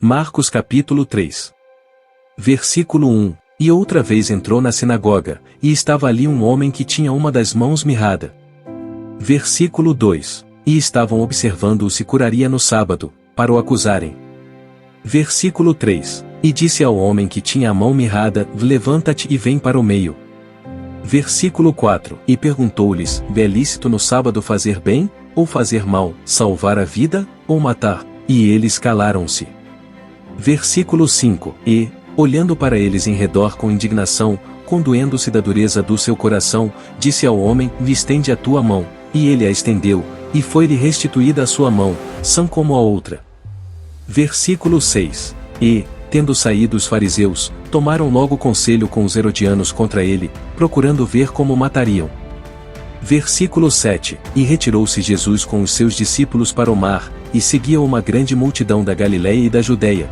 Marcos capítulo 3. Versículo 1. E outra vez entrou na sinagoga, e estava ali um homem que tinha uma das mãos mirrada. Versículo 2. E estavam observando-o se curaria no sábado, para o acusarem. Versículo 3. E disse ao homem que tinha a mão mirrada: levanta-te e vem para o meio. Versículo 4. E perguntou-lhes: é lícito no sábado fazer bem, ou fazer mal, salvar a vida, ou matar? E eles calaram-se. Versículo 5. E, olhando para eles em redor com indignação, condoendo-se da dureza do seu coração, disse ao homem: estende a tua mão. E ele a estendeu, e foi-lhe restituída a sua mão, sã como a outra. Versículo 6. E, tendo saído os fariseus, tomaram logo conselho com os herodianos contra ele, procurando ver como o matariam. Versículo 7. E retirou-se Jesus com os seus discípulos para o mar, e seguia uma grande multidão da Galiléia e da Judéia.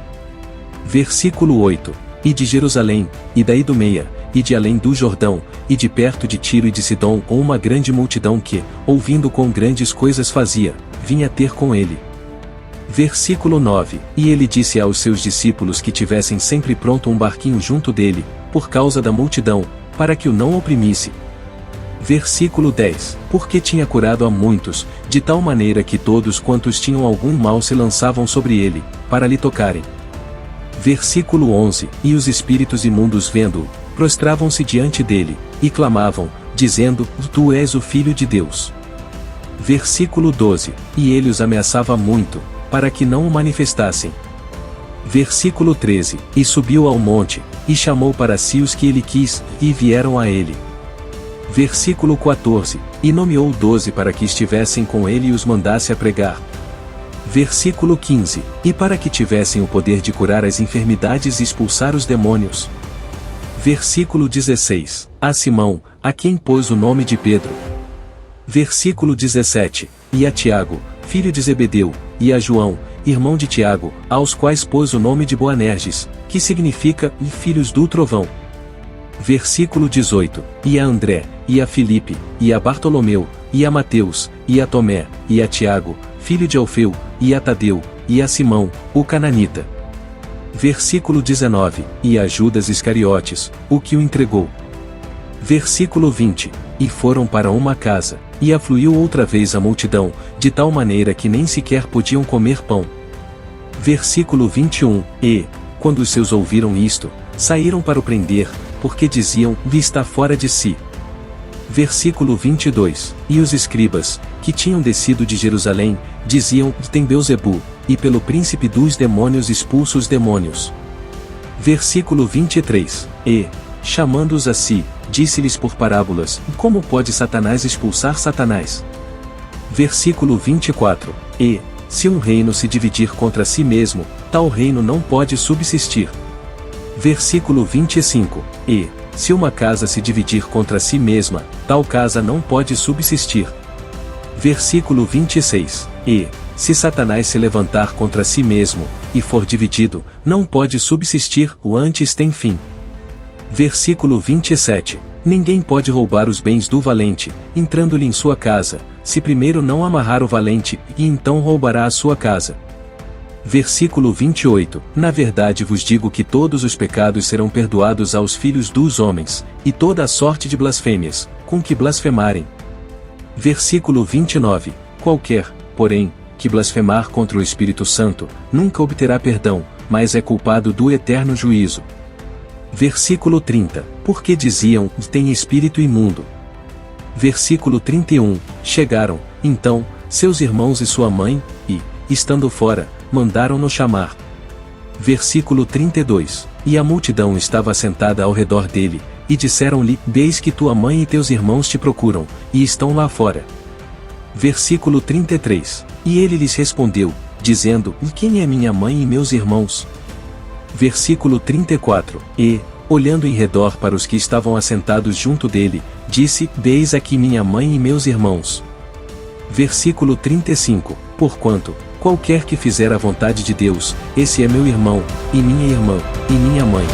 Versículo 8. E de Jerusalém, e da Idumeia, e de além do Jordão, e de perto de Tiro e de Sidom, uma grande multidão que, ouvindo quão grandes coisas fazia, vinha ter com ele. Versículo 9. E ele disse aos seus discípulos que tivessem sempre pronto um barquinho junto dele, por causa da multidão, para que o não oprimisse. Versículo 10. Porque tinha curado a muitos, de tal maneira que todos quantos tinham algum mal se lançavam sobre ele, para lhe tocarem. Versículo 11. E os espíritos imundos vendo-o, prostravam-se diante dele, e clamavam, dizendo: tu és o Filho de Deus. Versículo 12. E ele os ameaçava muito, para que não o manifestassem. Versículo 13. E subiu ao monte, e chamou para si os que ele quis, e vieram a ele. Versículo 14. E nomeou 12 para que estivessem com ele e os mandasse a pregar. Versículo 15. E para que tivessem o poder de curar as enfermidades e expulsar os demônios. Versículo 16. A Simão, a quem pôs o nome de Pedro. Versículo 17. E a Tiago, filho de Zebedeu, e a João, irmão de Tiago, aos quais pôs o nome de Boanerges, que significa filhos do trovão. Versículo 18. E a André, e a Filipe, e a Bartolomeu, e a Mateus, e a Tomé, e a Tiago, filho de Alfeu, e a Tadeu, e a Simão, o cananita. Versículo 19. E a Judas Iscariotes, o que o entregou. Versículo 20. E foram para uma casa, e afluiu outra vez a multidão, de tal maneira que nem sequer podiam comer pão. Versículo 21. E, quando os seus ouviram isto, saíram para o prender, porque diziam: está fora de si. Versículo 22. E os escribas, que tinham descido de Jerusalém, diziam: tem Beelzebu, e pelo príncipe dos demônios expulsa os demônios. Versículo 23. E, chamando-os a si, disse-lhes por parábolas: como pode Satanás expulsar Satanás? Versículo 24. E, se um reino se dividir contra si mesmo, tal reino não pode subsistir. Versículo 25. E, se uma casa se dividir contra si mesma, tal casa não pode subsistir. Versículo 26. E, se Satanás se levantar contra si mesmo, e for dividido, não pode subsistir, o antes tem fim. Versículo 27. Ninguém pode roubar os bens do valente, entrando-lhe em sua casa, se primeiro não amarrar o valente, e então roubará a sua casa. Versículo 28. Na verdade vos digo que todos os pecados serão perdoados aos filhos dos homens, e toda a sorte de blasfêmias, com que blasfemarem. Versículo 29. Qualquer, porém, que blasfemar contra o Espírito Santo, nunca obterá perdão, mas é culpado do eterno juízo. Versículo 30. Porque diziam: tem espírito imundo. Versículo 31. Chegaram, então, seus irmãos e sua mãe, e, estando fora, mandaram-no chamar. Versículo 32. E a multidão estava assentada ao redor dele, e disseram-lhe: eis que tua mãe e teus irmãos te procuram, e estão lá fora. Versículo 33. E ele lhes respondeu, dizendo: quem é minha mãe e meus irmãos? Versículo 34. E, olhando em redor para os que estavam assentados junto dele, disse: eis aqui minha mãe e meus irmãos. Versículo 35. Porquanto, qualquer que fizer a vontade de Deus, esse é meu irmão, e minha irmã, e minha mãe.